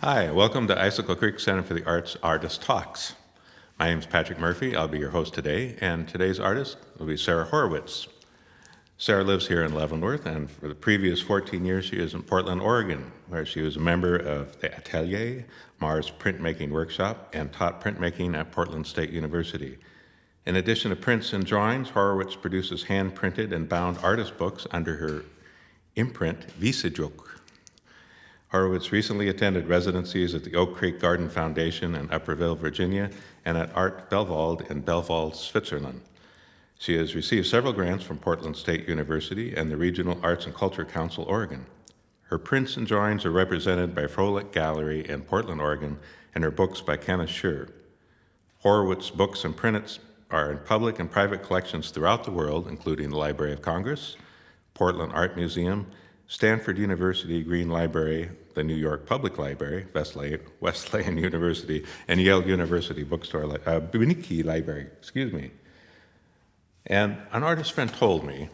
Hi, welcome to Icicle Creek Center for the Arts Artist Talks. My name is Patrick Murphy. I'll be your host today, and today's artist will be Sarah Horowitz. Sarah lives here in Leavenworth, and for the previous 14 years, she is in Portland, Oregon, where she was a member of the Atelier Mars printmaking workshop and taught printmaking at Portland State University. In addition to prints and drawings, Horowitz produces hand-printed and bound artist books under her imprint, Wiesedruck. Horowitz recently attended residencies at the Oak Creek Garden Foundation in Upperville, Virginia, and at ArtBellwald in Bellwald, Switzerland. She has received several grants from Portland State University and the Regional Arts and Culture Council, Oregon. Her prints and drawings are represented by Froelick Gallery in Portland, Oregon, and her books by Kenneth Shure. Horowitz books and prints are in public and private collections throughout the world, including the Library of Congress, Portland Art Museum, Stanford University Green Library, the New York Public Library, Wesleyan University, and Yale University Bookstore, Benicky Library, And an artist friend told me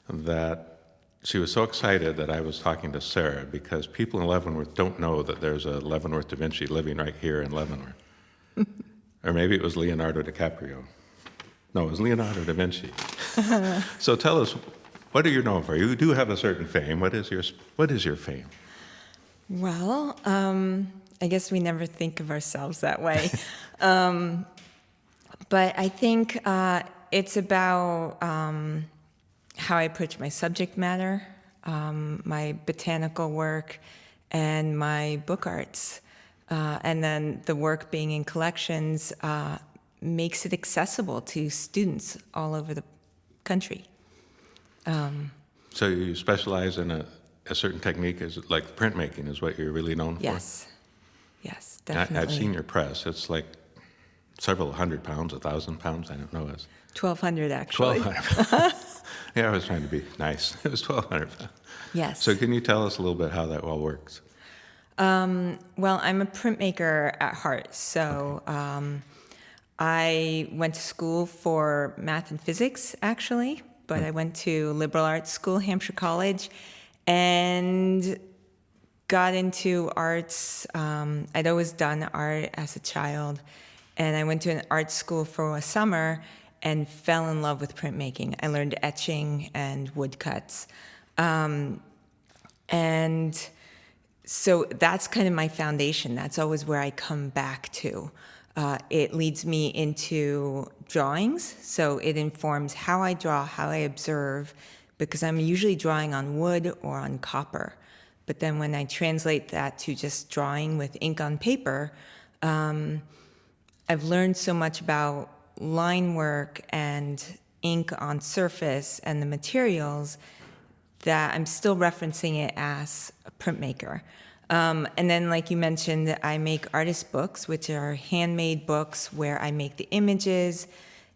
that she was so excited that I was talking to Sarah because people in Leavenworth don't know that there's a Leavenworth da Vinci living right here in Leavenworth. Or maybe it was Leonardo DiCaprio. No, it was Leonardo da Vinci. So tell us, what are you known for? You do have a certain fame. What is your fame? Well, I guess we never think of ourselves that way. But I think it's about how I approach my subject matter, my botanical work, and my book arts. And then the work being in collections makes it accessible to students all over the country. So you specialize in a certain technique, is it like printmaking is what you're really known for? Yes, definitely. I've seen your press. It's like several hundred pounds, 1,000 pounds, I don't know. 1,200 actually. 1,200. Yeah, I was trying to be nice. It was 1,200 pounds. Yes. So can you tell us a little bit how that all works? Well, I'm a printmaker at heart, so I went to school for math and physics, actually, but I went to liberal arts school, Hampshire College, and got into arts. I'd always done art as a child, and I went to an art school for a summer and fell in love with printmaking. I learned etching and woodcuts. And so that's kind of my foundation. That's always where I come back to. It leads me into drawings, so it informs how I draw, how I observe, because I'm usually drawing on wood or on copper. But then when I translate that to just drawing with ink on paper, I've learned so much about line work and ink on surface and the materials that I'm still referencing it as a printmaker. And then, like you mentioned, I make artist books, which are handmade books where I make the images.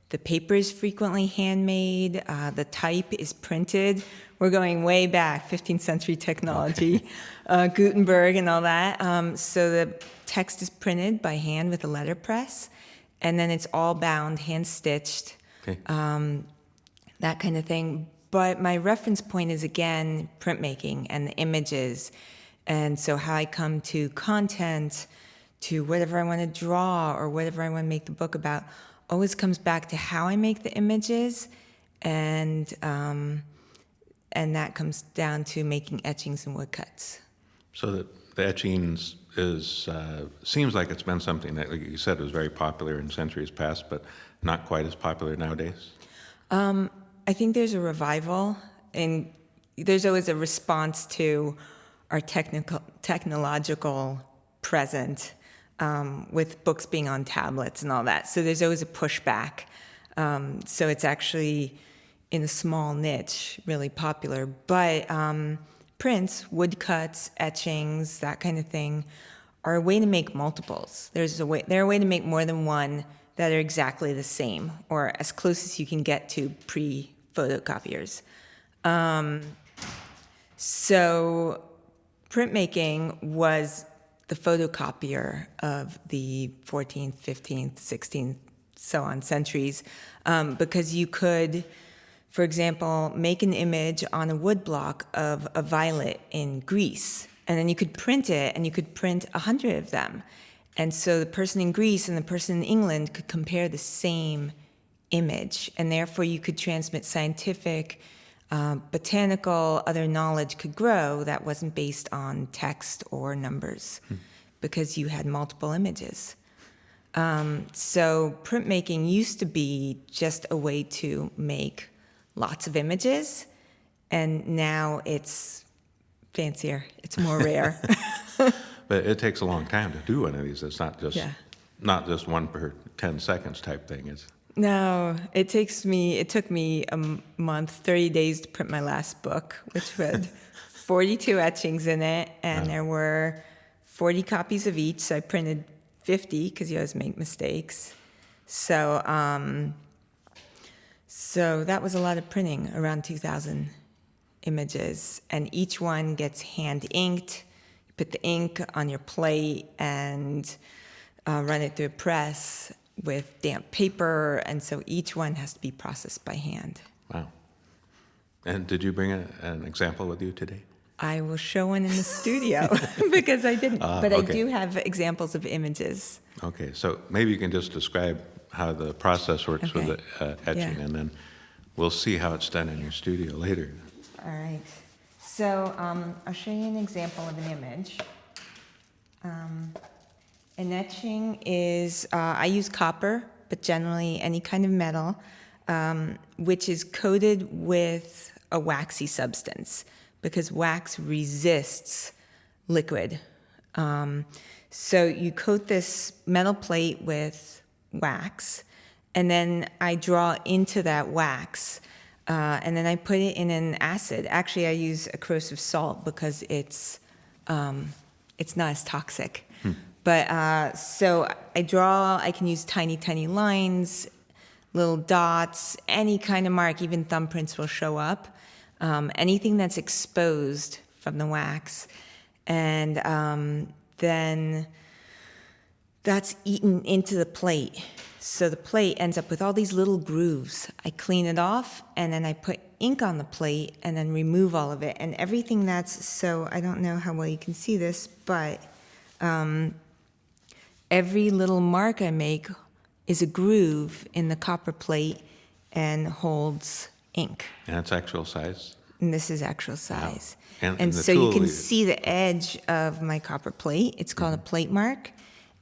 The paper is frequently handmade. The type is printed. We're going way back, 15th century technology, Gutenberg and all that. So the text is printed by hand with a letterpress, and then it's all bound, hand-stitched, that kind of thing. But my reference point is, again, printmaking and the images. And so how I come to content, to whatever I want to draw or whatever I want to make the book about, always comes back to how I make the images, and that comes down to making etchings and woodcuts. So the etchings seems like it's been something that, like you said, was very popular in centuries past, but not quite as popular nowadays? I think there's a revival, and there's always a response to our technological present, with books being on tablets and all that. So there's always a pushback. So it's actually in a small niche, really popular. But prints, woodcuts, etchings, that kind of thing, are a way to make multiples. They're a way to make more than one that are exactly the same, or as close as you can get to pre-photocopiers. So printmaking was the photocopier of the 14th, 15th, 16th, so on centuries, because you could, for example, make an image on a wood block of a violet in Greece And then you could print it, and you could print 100 of them. And so the person in Greece and the person in England could compare the same image, and therefore you could transmit scientific, botanical, other knowledge could grow that wasn't based on text or numbers because you had multiple images. So printmaking used to be just a way to make lots of images, and now it's fancier. It's more rare. But it takes a long time to do one of these. It's not just Yeah. not just one per 10 seconds type thing. It's No, it took me a month, 30 days to print my last book, which had 42 etchings in it, and there were 40 copies of each, so I printed 50 because you always make mistakes. So that was a lot of printing, around 2,000 images, and each one gets hand inked. You put the ink on your plate and run it through a press with damp paper, and so each one has to be processed by hand. wow. And did you bring an example with you today? I will show one in the studio because I didn't, but I okay. do have examples of images. Okay, so maybe you can just describe how the process works with Okay. the etching, Yeah. and then we'll see how it's done in your studio later. All right. So I'll show you an example of an image. An etching is, I use copper, but generally any kind of metal, which is coated with a waxy substance because wax resists liquid. So you coat this metal plate with wax, and then I draw into that wax, and then I put it in an acid. Actually, I use a corrosive salt because it's not as toxic. But so I draw, I can use tiny, tiny lines, little dots, any kind of mark, even thumbprints will show up. Anything that's exposed from the wax. And then that's eaten into the plate. So the plate ends up with all these little grooves. I clean it off, and then I put ink on the plate and then remove all of it. And everything that's, so I don't know how well you can see this, but every little mark I make is a groove in the copper plate and holds ink. And it's actual size? And this is actual size. And And the so you tool can you- see the edge of my copper plate. It's called a plate mark.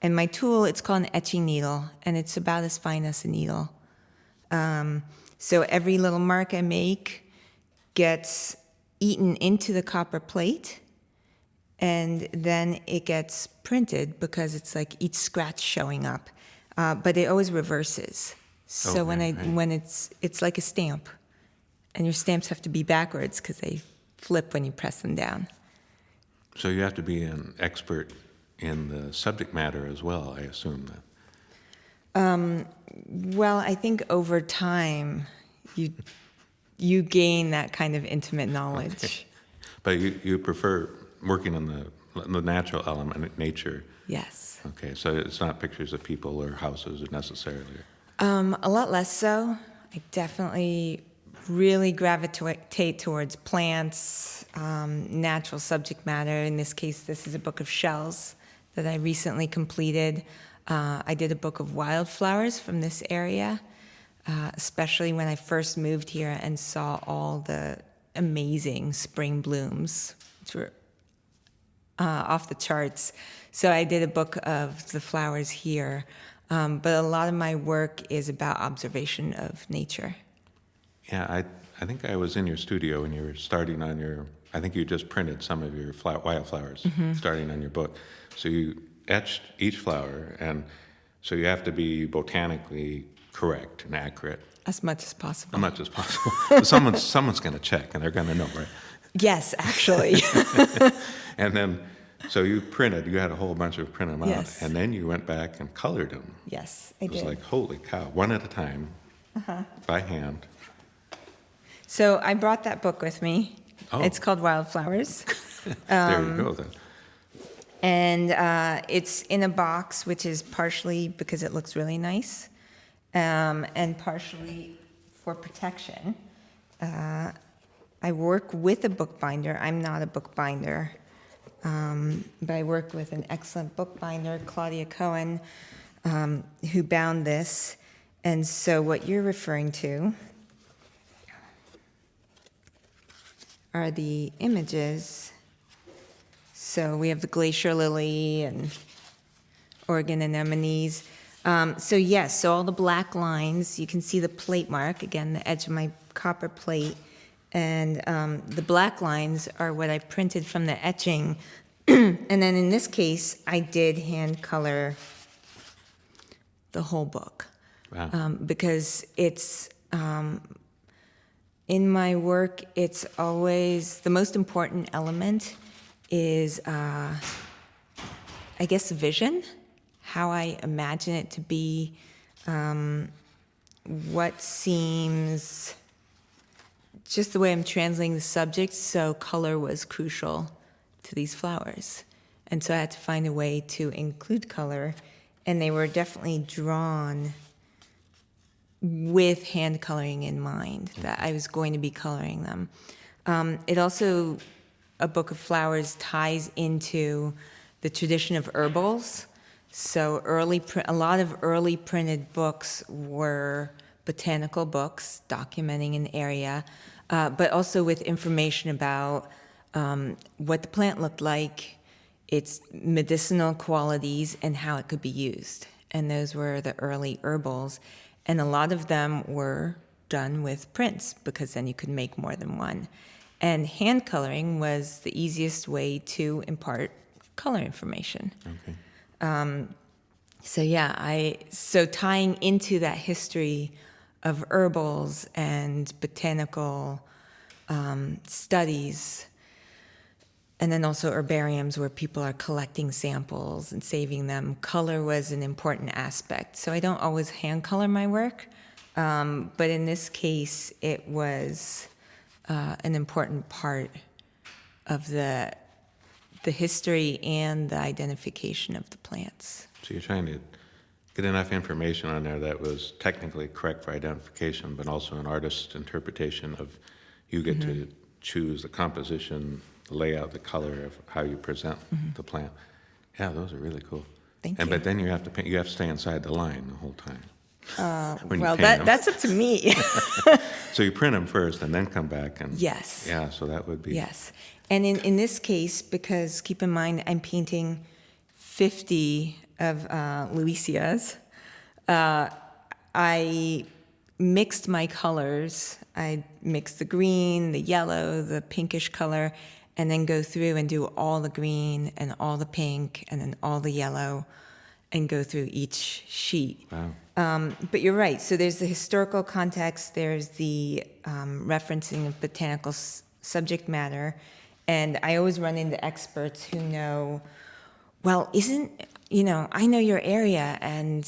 And my tool, it's called an etching needle, and it's about as fine as a needle. So every little mark I make gets eaten into the copper plate, and then it gets printed because it's like each scratch showing up. But it always reverses. So Okay, right. when it's like a stamp, and your stamps have to be backwards because they flip when you press them down. So you have to be an expert in the subject matter as well, I assume that. Well, I think over time, you gain that kind of intimate knowledge. Okay. But you prefer working on the natural element, nature. Yes. Okay, so it's not pictures of people or houses necessarily. A lot less so. I definitely really gravitate towards plants, natural subject matter. In this case, this is a book of shells that I recently completed. I did a book of wildflowers from this area, especially when I first moved here and saw all the amazing spring blooms, which were off the charts. So I did a book of the flowers here. But a lot of my work is about observation of nature. Yeah, I think I was in your studio when you were starting on your, I think you just printed some of your wildflowers, starting on your book. So you etched each flower, and so you have to be botanically correct and accurate. As much as possible. As much as possible. But someone's going to check, and they're going to know, right? Yes, actually. And then, so you printed, you had a whole bunch of print them out, Yes. and then you went back and colored them. Yes, I It was did. like, holy cow, one at a time, by hand. So I brought that book with me. Oh. It's called Wildflowers. There you go, then. And it's in a box, which is partially because it looks really nice, and partially for protection. I work with a bookbinder. I'm not a bookbinder. but I worked with an excellent bookbinder, Claudia Cohen, who bound this. And so what you're referring to are the images. So we have the glacier lily and Oregon anemones. So all the black lines, you can see the plate mark, again, the edge of my copper plate. And the black lines are what I printed from the etching. And then in this case, I did hand color the whole book. Wow. Because it's, in my work, it's always, the most important element is, I guess, vision, how I imagine it to be, what seems, just the way I'm translating the subject, so color was crucial to these flowers. And so I had to find a way to include color, and they were definitely drawn with hand coloring in mind, that I was going to be coloring them. It also, a book of flowers ties into the tradition of herbals. So a lot of early printed books were botanical books documenting an area, but also with information about what the plant looked like, its medicinal qualities, and how it could be used. And those were the early herbals. And a lot of them were done with prints, because then you could make more than one. And hand coloring was the easiest way to impart color information. Okay. So tying into that history of herbals and botanical studies, and then also herbariums where people are collecting samples and saving them, color was an important aspect. So I don't always hand color my work, but in this case, it was an important part of the history and the identification of the plants. So you're trying to get enough information on there that was technically correct for identification, but also an artist's interpretation of, you get to choose the composition, the layout, the color of how you present the plant. Yeah, those are really cool. Thank you. But then you have to paint, you have to stay inside the line the whole time. When you Well, paint them. that's up to me. So you print them first and then come back and. Yes. Yeah, so that would be. Yes. And in this case, because keep in mind, I'm painting 50 of Louisias, I mixed my colors. I mixed the green, the yellow, the pinkish color, and then go through and do all the green and all the pink and then all the yellow and go through each sheet. Wow. But you're right. So there's the historical context, there's the referencing of botanical subject matter, and I always run into experts who know, well, I know your area, and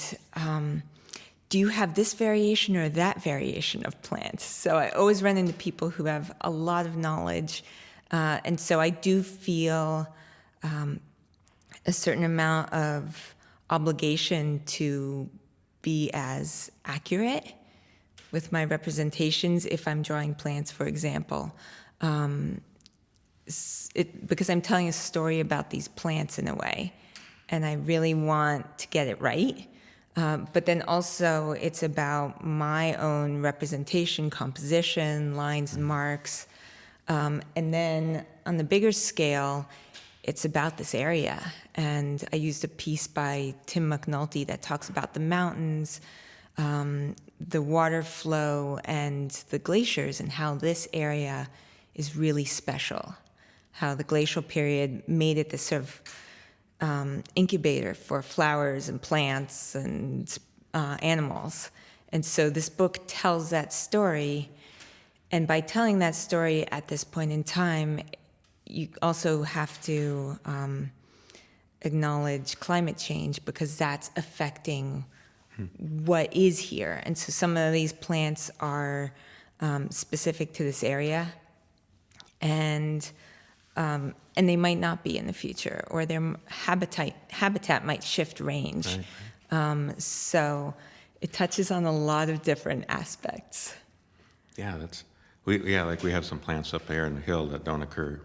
do you have this variation or that variation of plants? So I always run into people who have a lot of knowledge, and so I do feel a certain amount of obligation to be as accurate with my representations if I'm drawing plants, for example. Because I'm telling a story about these plants in a way, and I really want to get it right. But then also it's about my own representation, composition, lines and marks. And then on the bigger scale, it's about this area. And I used a piece by Tim McNulty that talks about the mountains, the water flow, and the glaciers, and how this area is really special. How the glacial period made it this sort of incubator for flowers and plants and animals. And so this book tells that story. And by telling that story at this point in time, you also have to acknowledge climate change, because that's affecting what is here. And so some of these plants are specific to this area, and they might not be in the future, or their habitat might shift range. Right. So it touches on a lot of different aspects. Yeah, we have some plants up there in the hill that don't occur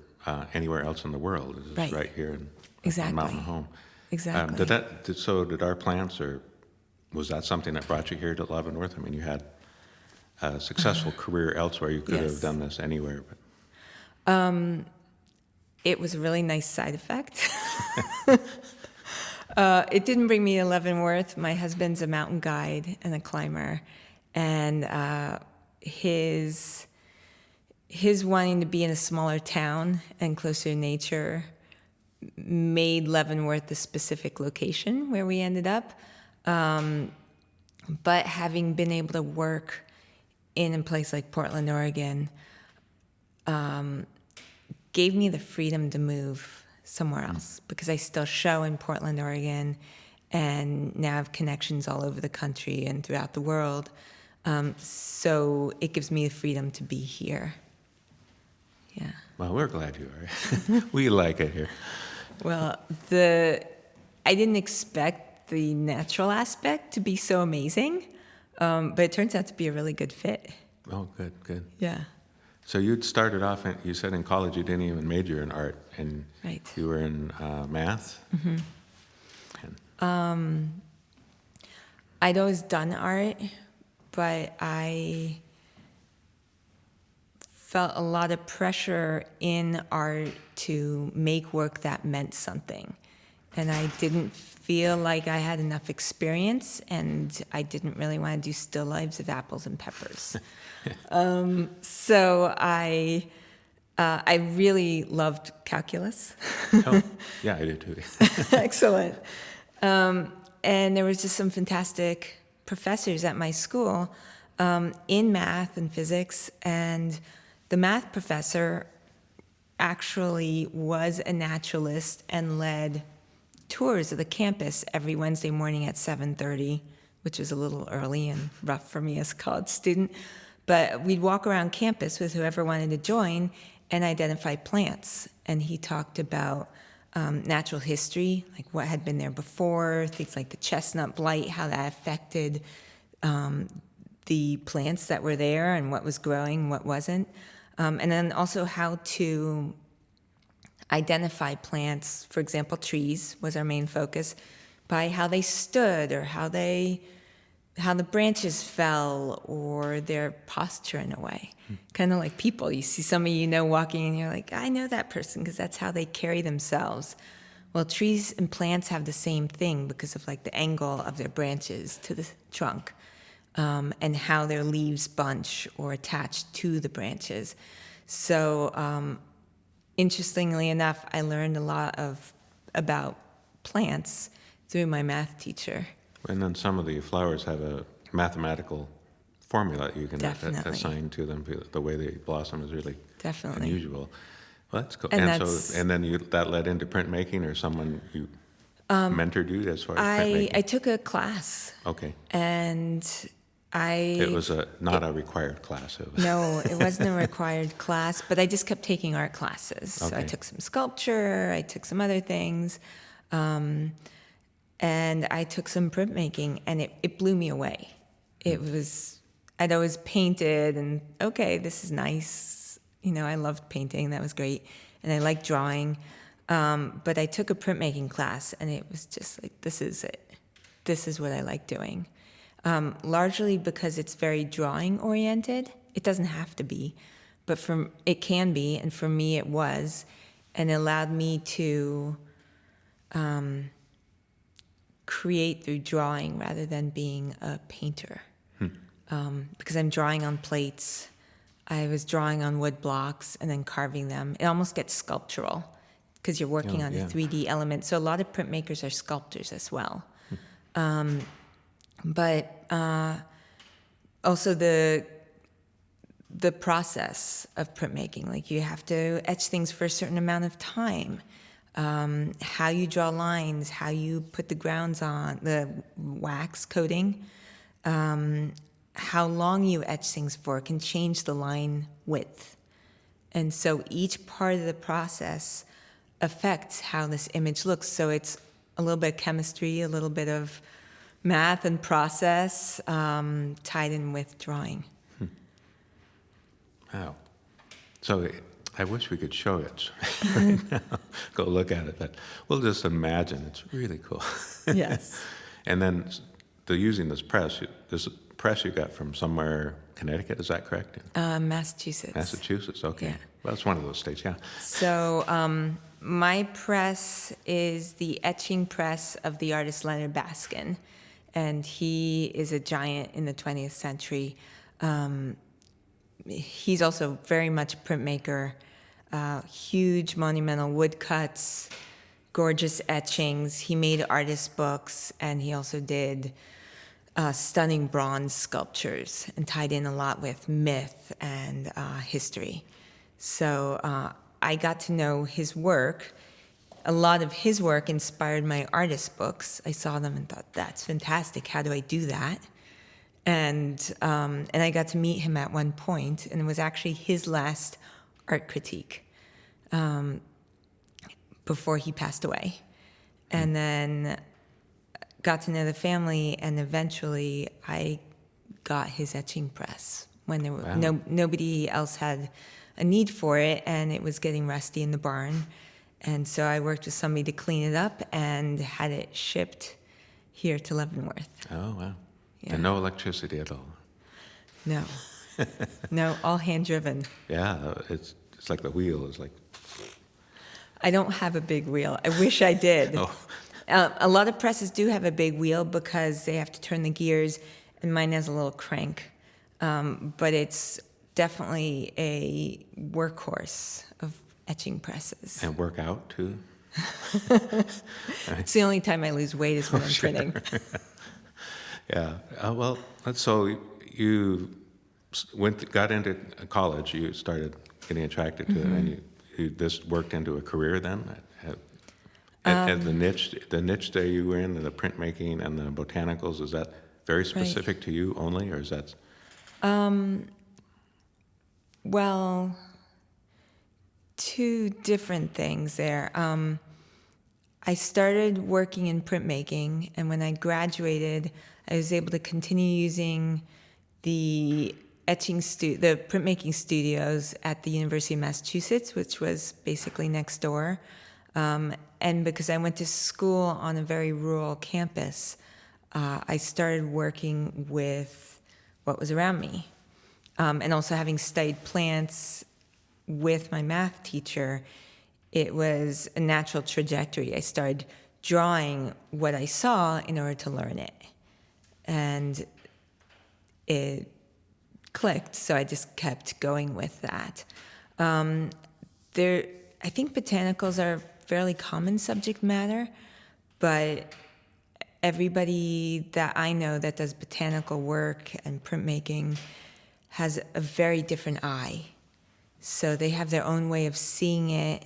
anywhere else in the world. It's Right. right here in Exactly. Mountain Home. Exactly. Did our plants, or was that something that brought you here to Leavenworth? I mean, you had a successful career elsewhere. You could Yes. have done this anywhere. But It was a really nice side effect. It didn't bring me to Leavenworth. My husband's a mountain guide and a climber, and his wanting to be in a smaller town and closer to nature made Leavenworth the specific location where we ended up. But having been able to work in a place like Portland, Oregon, gave me the freedom to move somewhere else, because I still show in Portland, Oregon, and now have connections all over the country and throughout the world. So it gives me the freedom to be here. Yeah. well, we're glad you are. We like it here. Well, I didn't expect the natural aspect to be so amazing, but it turns out to be a really good fit. Oh, good, good. Yeah. So you'd started off, you said in college you didn't even major in art, and Right. you were in math? Mm-hmm. I'd always done art, but I felt a lot of pressure in art to make work that meant something. And I didn't feel like I had enough experience, and I didn't really want to do still lives of apples and peppers. So I really loved calculus. Oh, yeah, I did too. Excellent. And there was just some fantastic professors at my school in math and physics, and the math professor actually was a naturalist and led tours of the campus every Wednesday morning at 7:30, which was a little early and rough for me as a college student. But we'd walk around campus with whoever wanted to join and identify plants. And he talked about natural history, like what had been there before, things like the chestnut blight, how that affected the plants that were there and what was growing, what wasn't. And then also how to identify plants, for example, trees was our main focus, by how they stood or how the branches fell or their posture in a way. Kind of like people. You see somebody you know walking and you're like, I know that person because that's how they carry themselves. Well, trees and plants have the same thing because of like the angle of their branches to the trunk, and how their leaves bunch or attach to the branches. So interestingly enough, I learned a lot about plants through my math teacher. And then some of the flowers have a mathematical formula you can Definitely. assign to them. The way they blossom is really Definitely. unusual. Well, that's cool. And And then that led into printmaking, or someone you mentored you as far as printmaking? I took a class, Okay. and It was not a required class. It was No, it wasn't a required class, but I just kept taking art classes. So I Okay. took some sculpture, I took some other things, and I took some printmaking, and it blew me away. I'd always painted, and okay, this is nice. You know, I loved painting, that was great, and I liked drawing. But I took a printmaking class, and it was just like, this is it. This is what I like doing. Largely because it's very drawing oriented. It doesn't have to be, but it can be, and for me it was, and it allowed me to create through drawing rather than being a painter. Because I'm drawing on plates, I was drawing on wood blocks and then carving them. It almost gets sculptural because you're working on a 3D element. So a lot of printmakers are sculptors as well. But also the process of printmaking, like you have to etch things for a certain amount of time. How you draw lines, how you put the grounds on, the wax coating, how long you etch things for can change the line width. And so each part of the process affects how this image looks. So it's a little bit of chemistry, a little bit of math and process tied in with drawing. Wow. So I wish we could show it right now. Go look at it, but we'll just imagine. It's really cool. Yes. And then using this press you got from somewhere, Connecticut, is that correct? Massachusetts. Massachusetts, okay. Yeah. Well, it's one of those states, yeah. So my press is the Etching press of the artist Leonard Baskin, and he is a giant in the 20th century. He's also very much a printmaker, huge monumental woodcuts, gorgeous etchings. He made artist books, and he also did stunning bronze sculptures and tied in a lot with myth and history. So I got to know his work. A lot of his work inspired my artist books. I saw them and thought, that's fantastic. How do I do that? And I got to meet him at one point, and it was actually his last art critique before he passed away. And then got to know the family, and eventually I got his etching press when there were nobody else had a need for it, and it was getting rusty in the barn. And so I worked with somebody to clean it up and had it shipped here to Leavenworth. Oh, wow. Yeah. And no electricity at all. No. No, all hand-driven. Yeah, it's like the wheel is like... I don't have a big wheel. I wish I did. Oh. A lot of presses do have a big wheel because they have to turn the gears, and mine has a little crank. But it's definitely a workhorse of etching presses. And work out, too? It's the only time I lose weight is when I'm Sure. printing. Yeah. Well, so you got into college. You started getting attracted to it, and you this worked into a career then. And the niche that you were in, the printmaking and the botanicals, is that very specific to you only, or is that? Well, two different things there. I started working in printmaking, and when I graduated, I was able to continue using the the printmaking studios at the University of Massachusetts, which was basically next door. And because I went to school on a very rural campus, I started working with what was around me. And also having studied plants with my math teacher, it was a natural trajectory. I started drawing what I saw in order to learn it. And it clicked, so I just kept going with that. I think botanicals are fairly common subject matter, but everybody that I know that does botanical work and printmaking has a very different eye. So they have their own way of seeing it,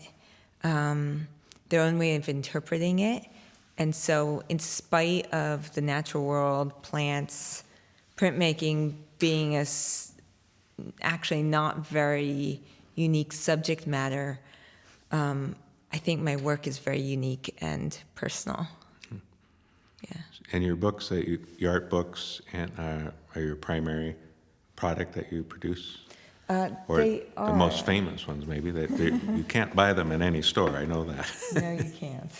their own way of interpreting it. And so in spite of the natural world, plants, printmaking being actually not very unique subject matter, I think my work is very unique and personal. Yeah. And your books, your art books, are your primary product that you produce? Or They are. the most famous ones, maybe. You can't buy them in any store, I know that. No, you can't.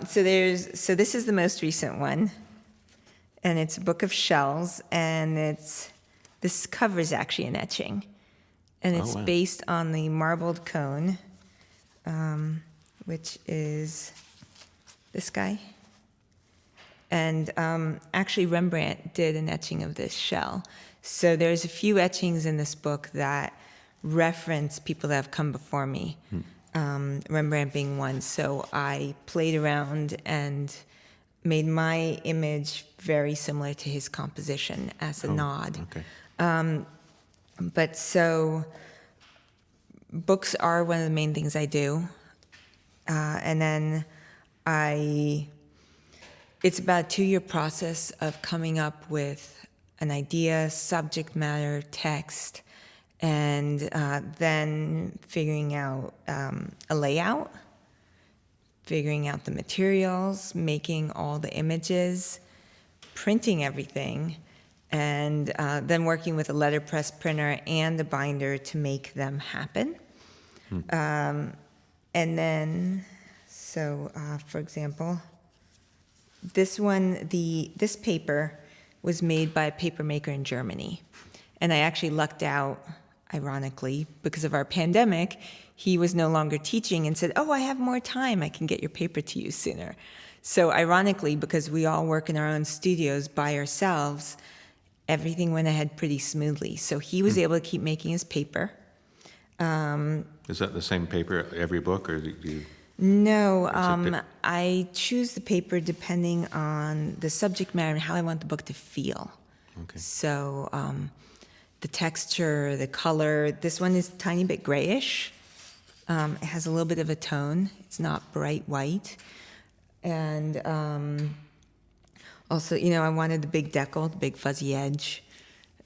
So this is the most recent one, and it's a book of shells, and this cover is actually an etching, and it's based on the marbled cone, which is this guy. And actually Rembrandt did an etching of this shell. So there's a few etchings in this book that reference people that have come before me, Rembrandt being one. So I played around and made my image very similar to his composition as a nod. Okay. But so books are one of the main things I do. And then it's about a 2-year process of coming up with an idea, subject matter, text, and then figuring out a layout, figuring out the materials, making all the images, printing everything, and then working with a letterpress printer and a binder to make them happen. And then, so for example, this paper was made by a paper maker in Germany. And I actually lucked out, ironically, because of our pandemic. He was no longer teaching and said, "Oh, I have more time. I can get your paper to you sooner." So ironically, because we all work in our own studios by ourselves, everything went ahead pretty smoothly. So he was able to keep making his paper. Is that the same paper every book, or do you? No, I choose the paper depending on the subject matter and how I want the book to feel. Okay. So the texture, the color, this one is a tiny bit grayish. It has a little bit of a tone. It's not bright white. And also, I wanted the big decal, the big fuzzy edge,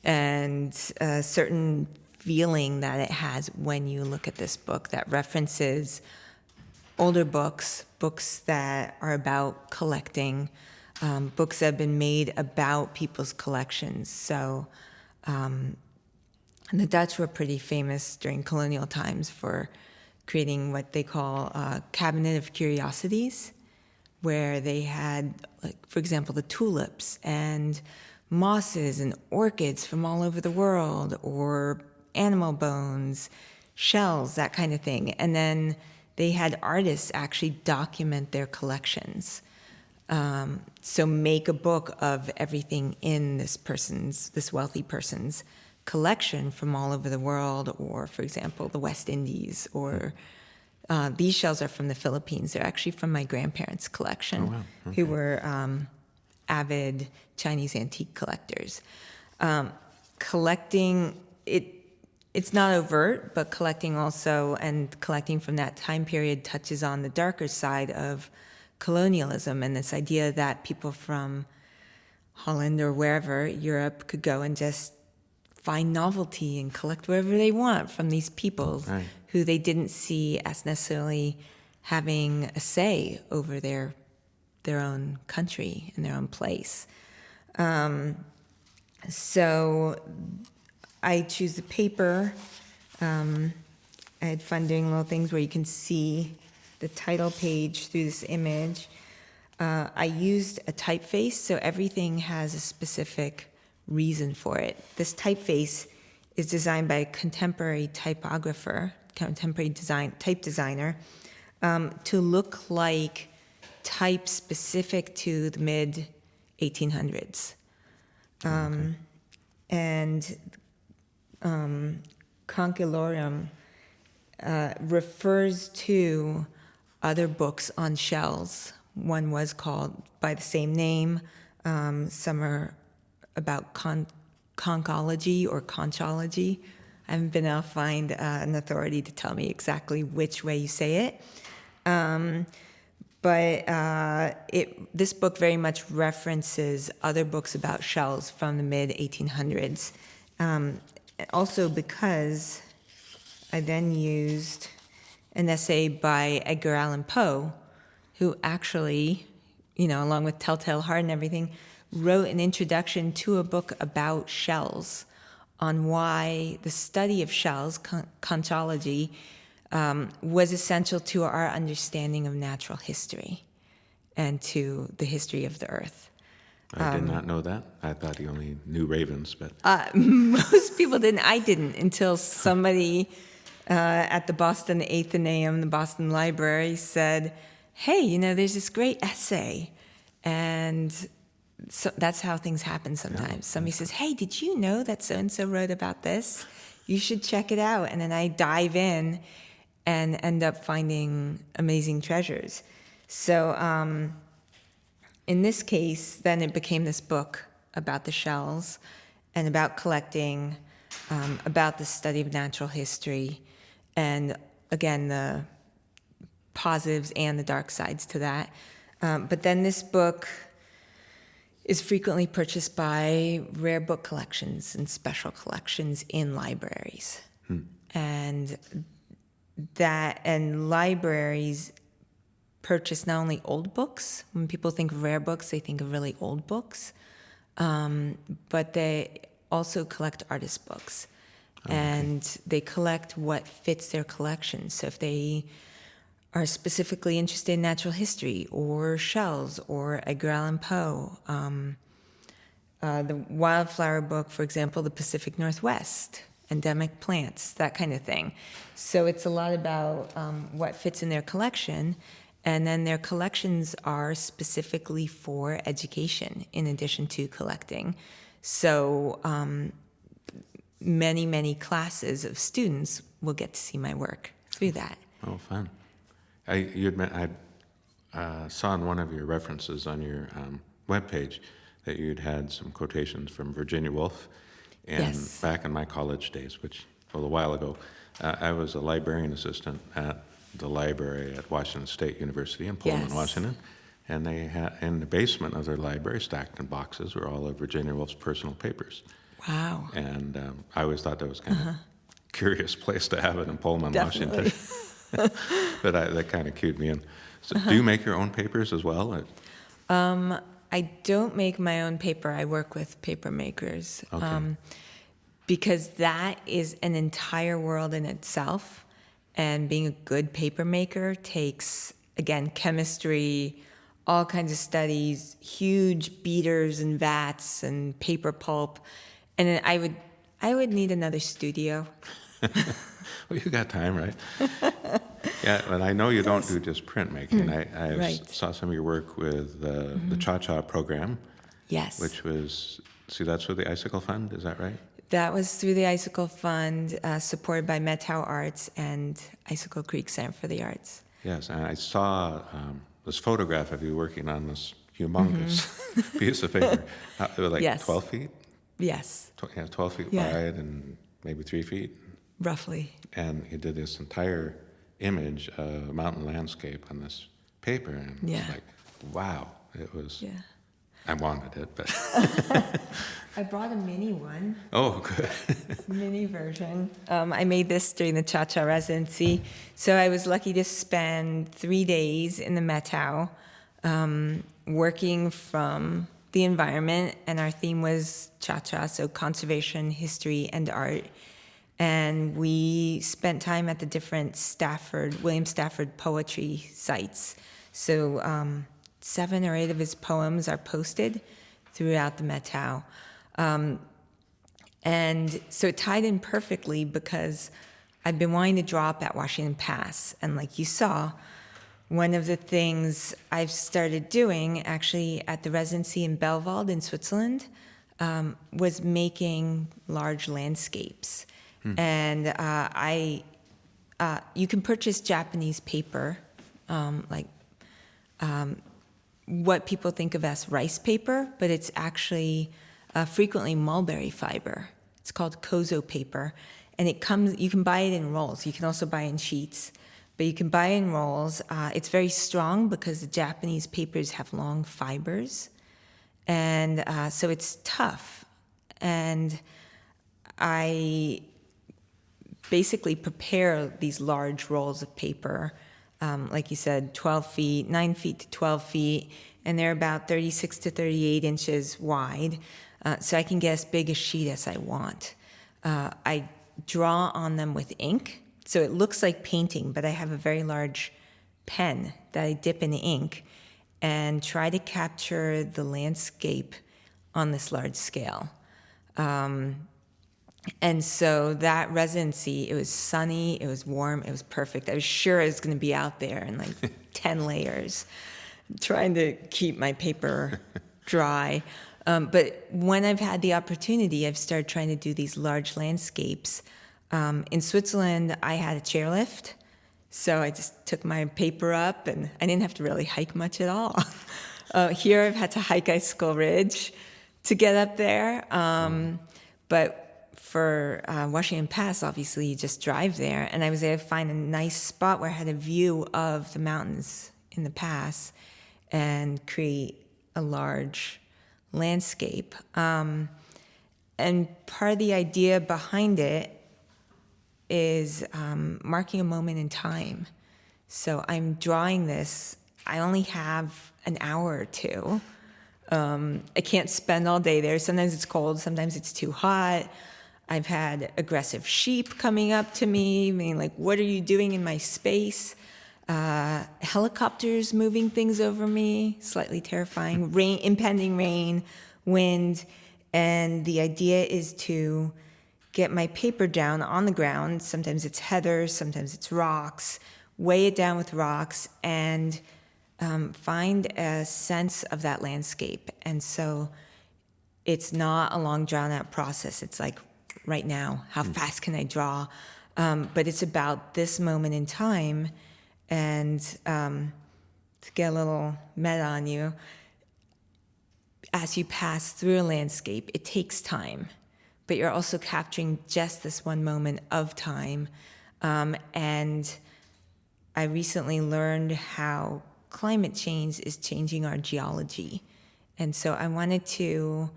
and a certain feeling that it has when you look at this book that references older books that are about collecting, books that have been made about people's collections. So the Dutch were pretty famous during colonial times for creating what they call a cabinet of curiosities, where they had, like, for example, the tulips and mosses and orchids from all over the world, or animal bones, shells, that kind of thing. And then they had artists actually document their collections. So make a book of everything in this wealthy person's collection from all over the world, or, for example, the West Indies, or these shells are from the Philippines. They're actually from my grandparents' collection, Oh, wow. Okay. who were avid Chinese antique collectors. Collecting, it's not overt, but collecting also, and collecting from that time period, touches on the darker side of colonialism and this idea that people from Holland or wherever, Europe, could go and just find novelty and collect whatever they want from these people Right. who they didn't see as necessarily having a say over their own country and their own place. So I choose the paper. I had fun doing little things where you can see the title page through this image. I used a typeface, so everything has a specific reason for it. This typeface is designed by a contemporary type designer, to look like type specific to the mid 1800s. And Conchilorum refers to other books on shells. One was called by the same name. Some are about conchology or conchology. I haven't been able to find an authority to tell me exactly which way you say it. But this book very much references other books about shells from the mid-1800s. Also because I then used an essay by Edgar Allan Poe, who actually, along with Telltale Heart and everything, wrote an introduction to a book about shells, on why the study of shells, conchology, was essential to our understanding of natural history and to the history of the earth. I did not know that. I thought he only knew ravens, but Most people didn't. I didn't until somebody at the Boston Athenaeum, the Boston Library, said, "Hey, there's this great essay." And so that's how things happen sometimes. Yeah. Somebody says, "Hey, did you know that so-and-so wrote about this? You should check it out." And then I dive in and end up finding amazing treasures. So in this case, then it became this book about the shells and about collecting, about the study of natural history, and again, the positives and the dark sides to that. But then this book is frequently purchased by rare book collections and special collections in libraries. And libraries purchase not only old books. When people think of rare books, they think of really old books. But they also collect artist books. and they collect what fits their collection. So if they are specifically interested in natural history or shells or Edgar Allan Poe, the wildflower book, for example, the Pacific Northwest, endemic plants, that kind of thing. So it's a lot about what fits in their collection, and then their collections are specifically for education in addition to collecting. So many classes of students will get to see my work through that. Oh, fun. I saw in one of your references on your webpage that you'd had some quotations from Virginia Woolf. And Yes. back in my college days, which a little while ago, I was a librarian assistant at the library at Washington State University in Pullman, Yes. Washington. And they had, in the basement of their library, stacked in boxes, were all of Virginia Woolf's personal papers. Wow. And I always thought that was kind of a curious place to have it in Pullman, Definitely. Washington. But that kind of cued me in. So do you make your own papers as well? I don't make my own paper. I work with paper makers. Okay. Because that is an entire world in itself. And being a good paper maker takes, again, chemistry, all kinds of studies, huge beaters and vats and paper pulp. And then I would need another studio. Well, you got time, right? Yeah, and I know you don't do just printmaking. I Right. saw some of your work with the Cha-Cha program, Yes. which was, that's with the Icicle Fund, is that right? That was through the Icicle Fund, supported by Methow Arts and Icicle Creek Center for the Arts. Yes, and I saw this photograph of you working on this humongous piece of paper. It was like Yes. 12 feet? Yes, 12 feet Yeah. wide and maybe 3 feet. roughly. And you did this entire image of a mountain landscape on this paper. And it Yeah. was like, wow, it was, Yeah. I wanted it, but, I brought a mini one. oh, good. Mini version. I made this during the Cha-Cha residency. So I was lucky to spend 3 days in the Methow working from the environment. And our theme was Cha-Cha, so conservation, history, and art. And we spent time at the different William Stafford poetry sites. So 7 or 8 of his poems are posted throughout the Methow. And so it tied in perfectly because I'd been wanting to draw up at Washington Pass. And like you saw, one of the things I've started doing actually at the residency in Bellwald in Switzerland was making large landscapes. And you can purchase Japanese paper, what people think of as rice paper, but it's actually frequently mulberry fiber. It's called kozo paper, and you can buy it in rolls. You can also buy it in sheets, but you can buy it in rolls. It's very strong because the Japanese papers have long fibers, and so it's tough. And I basically prepare these large rolls of paper, like you said, 12 feet, 9 feet to 12 feet, and they're about 36 to 38 inches wide, so I can get as big a sheet as I want. I draw on them with ink, so it looks like painting, but I have a very large pen that I dip in ink and try to capture the landscape on this large scale. And so that residency, it was sunny, it was warm, it was perfect. I was sure I was going to be out there in like 10 layers, trying to keep my paper dry. But when I've had the opportunity, I've started trying to do these large landscapes. In Switzerland, I had a chairlift, so I just took my paper up, and I didn't have to really hike much at all. Here, I've had to hike Icicle Ridge to get up there. But for Washington Pass, obviously, you just drive there. And I was able to find a nice spot where I had a view of the mountains in the pass and create a large landscape. And part of the idea behind it is marking a moment in time. So I'm drawing this. I only have an hour or two. I can't spend all day there. Sometimes it's cold, sometimes it's too hot. I've had aggressive sheep coming up to me, meaning like, what are you doing in my space? Helicopters moving things over me, slightly terrifying. Rain, impending rain, wind. And the idea is to get my paper down on the ground. Sometimes it's heather, sometimes it's rocks. Weigh it down with rocks and find a sense of that landscape. And so it's not a long, drawn-out process. It's like, right now, how fast can I draw? But it's about this moment in time. And to get a little meta on you, as you pass through a landscape, it takes time. But you're also capturing just this one moment of time. And I recently learned how climate change is changing our geology. And so I wanted to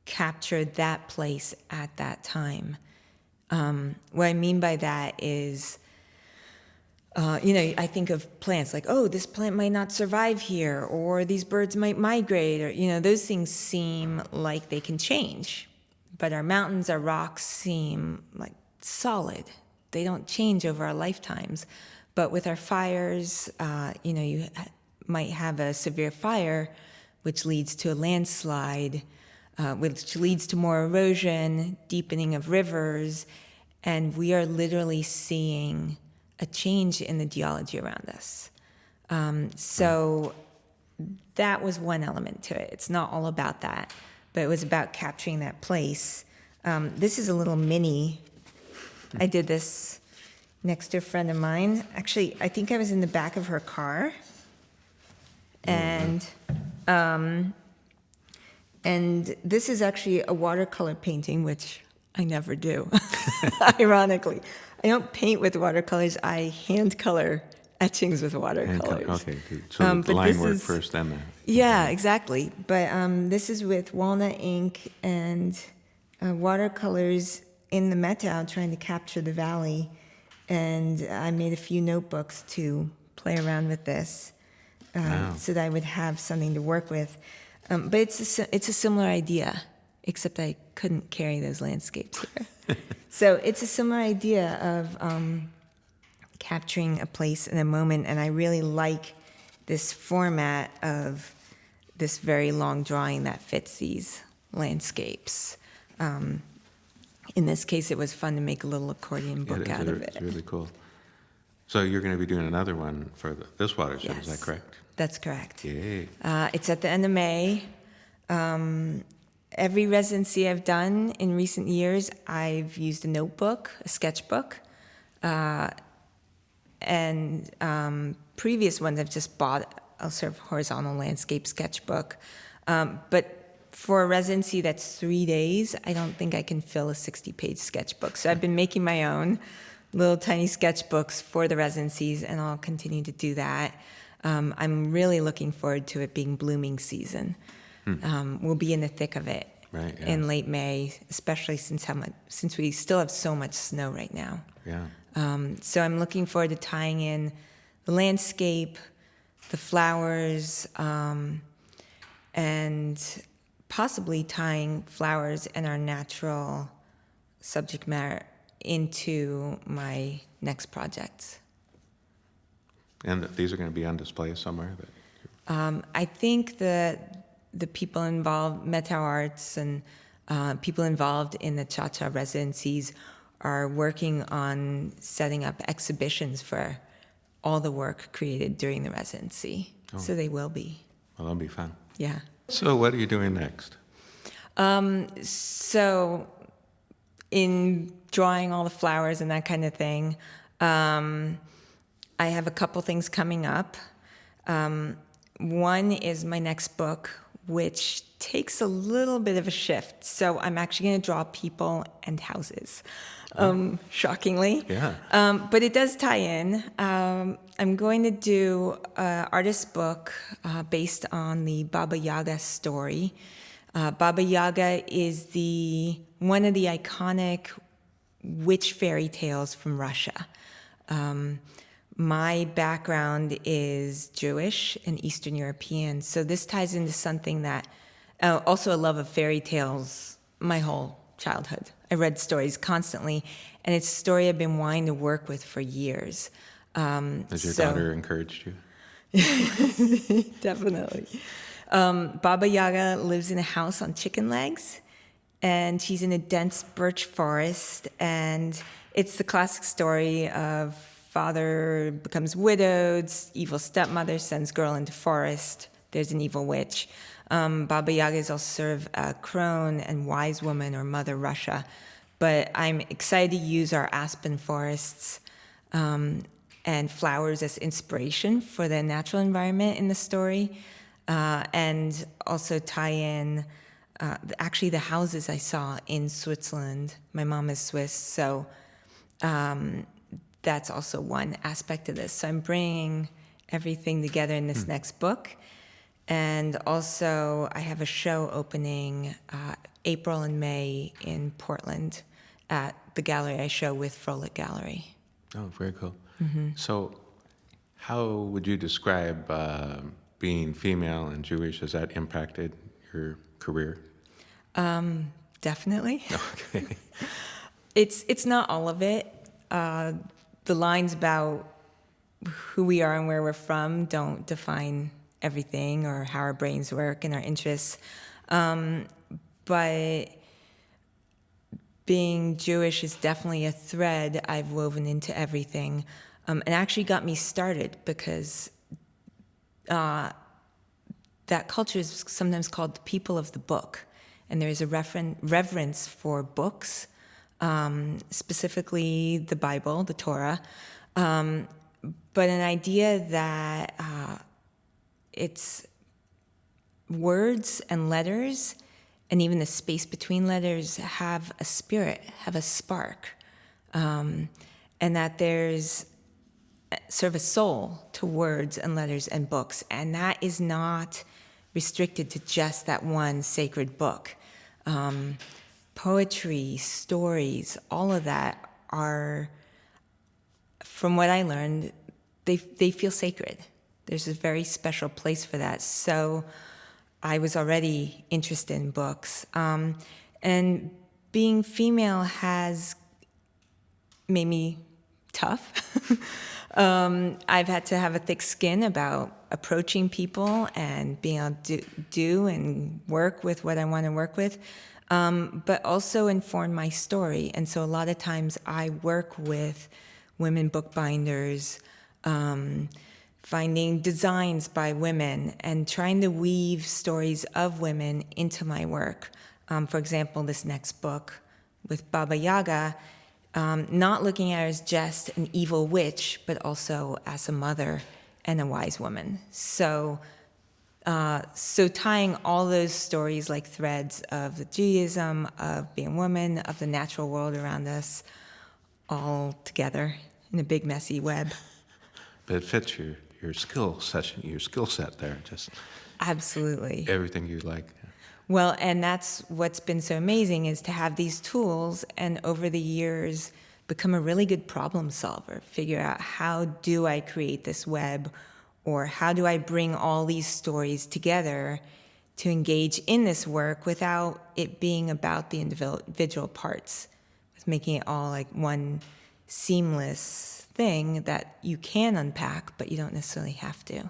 capture that place at that time. What I mean by that is, I think of plants like, oh, this plant might not survive here, or these birds might migrate, or, those things seem like they can change. But our mountains, our rocks seem like solid. They don't change over our lifetimes. But with our fires, you might have a severe fire, which leads to a landslide, which leads to more erosion, deepening of rivers, and we are literally seeing a change in the geology around us. So that was one element to it. It's not all about that, but it was about capturing that place. This is a little mini. I did this next to a friend of mine. Actually, I think I was in the back of her car. And this is actually a watercolor painting, which I never do, ironically. I don't paint with watercolors. I hand color etchings with watercolors. Okay, so the line work is, first, then that. Yeah, exactly. But this is with walnut ink and watercolors in the metal, trying to capture the valley. And I made a few notebooks to play around with this, so that I would have something to work with. But it's a similar idea, except I couldn't carry those landscapes here. So it's a similar idea of capturing a place in a moment, and I really like this format of this very long drawing that fits these landscapes. In this case, it was fun to make a little accordion book out of it. It's really cool. So you're going to be doing another one for this watershed, Yes. Is that correct? That's correct. Yay. It's at the end of May. Every residency I've done in recent years, I've used a notebook, a sketchbook, and previous ones I've just bought a sort of horizontal landscape sketchbook. But for a residency that's 3 days, I don't think I can fill a 60-page sketchbook. So I've been making my own little tiny sketchbooks for the residencies, and I'll continue to do that. I'm really looking forward to it being blooming season. We'll be in the thick of it in late May, especially since we still have so much snow right now. Yeah. So I'm looking forward to tying in the landscape, the flowers, and possibly tying flowers and our natural subject matter into my next projects. And these are going to be on display somewhere? I think that the people involved, Metal Arts, and people involved in the Cha-Cha residencies are working on setting up exhibitions for all the work created during the residency. Oh. So they will be. Well, that'll be fun. Yeah. So what are you doing next? So in drawing all the flowers and that kind of thing, I have a couple things coming up. One is my next book, which takes a little bit of a shift. So I'm actually going to draw people and houses, shockingly. Yeah. But it does tie in. I'm going to do an artist book based on the Baba Yaga story. Baba Yaga is one of the iconic witch fairy tales from Russia. My background is Jewish and Eastern European, so this ties into something that, also a love of fairy tales my whole childhood. I read stories constantly, and it's a story I've been wanting to work with for years. Has your daughter encouraged you? Definitely. Baba Yaga lives in a house on chicken legs, and she's in a dense birch forest, and it's the classic story of father becomes widowed, evil stepmother sends girl into forest, there's an evil witch. Baba Yaga is also sort of a crone and wise woman or Mother Russia, but I'm excited to use our aspen forests and flowers as inspiration for the natural environment in the story, and also tie in actually the houses I saw in Switzerland. My mom is Swiss, so that's also one aspect of this. So I'm bringing everything together in this next book. And also I have a show opening April and May in Portland at the gallery I show with Froelick Gallery. Oh, very cool. So how would you describe being female and Jewish? Has that impacted your career? Definitely. Okay. It's not all of it. The lines about who we are and where we're from don't define everything or how our brains work and our interests. But being Jewish is definitely a thread I've woven into everything. And actually got me started because that culture is sometimes called the people of the book. And there is a reverence for books, specifically the Bible, the Torah, but an idea that it's words and letters, and even the space between letters have a spirit, have a spark, and that there's sort of a soul to words and letters and books, and that is not restricted to just that one sacred book. Poetry, stories, all of that are, from what I learned, they feel sacred. There's a very special place for that. So I was already interested in books. And being female has made me tough. I've had to have a thick skin about approaching people and being able to do and work with what I want to work with, but also inform my story. And so a lot of times I work with women bookbinders, finding designs by women and trying to weave stories of women into my work. For example, this next book with Baba Yaga, not looking at her as just an evil witch, but also as a mother and a wise woman. So tying all those stories like threads of the Judaism, of being a woman, of the natural world around us, all together in a big messy web. But it fits your skill set there, just Absolutely. everything you like. Well, and that's what's been so amazing, is to have these tools and over the years become a really good problem solver, figure out how do I create this web, or how do I bring all these stories together to engage in this work without it being about the individual parts, with making it all like one seamless thing that you can unpack, but you don't necessarily have to.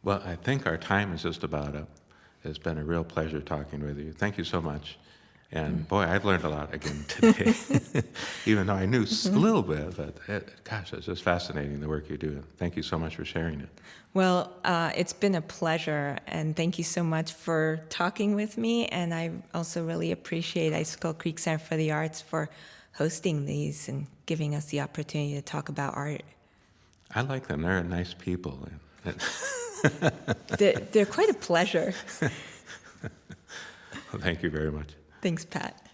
Well, I think our time is just about up. It's been a real pleasure talking with you. Thank you so much. And boy, I've learned a lot again today, even though I knew a little bit, but gosh, it's just fascinating, the work you do. Thank you so much for sharing it. Well, it's been a pleasure, and thank you so much for talking with me. And I also really appreciate Icicle Creek Center for the Arts for hosting these and giving us the opportunity to talk about art. I like them. They're nice people. They're quite a pleasure. Well, thank you very much. Thanks, Pat.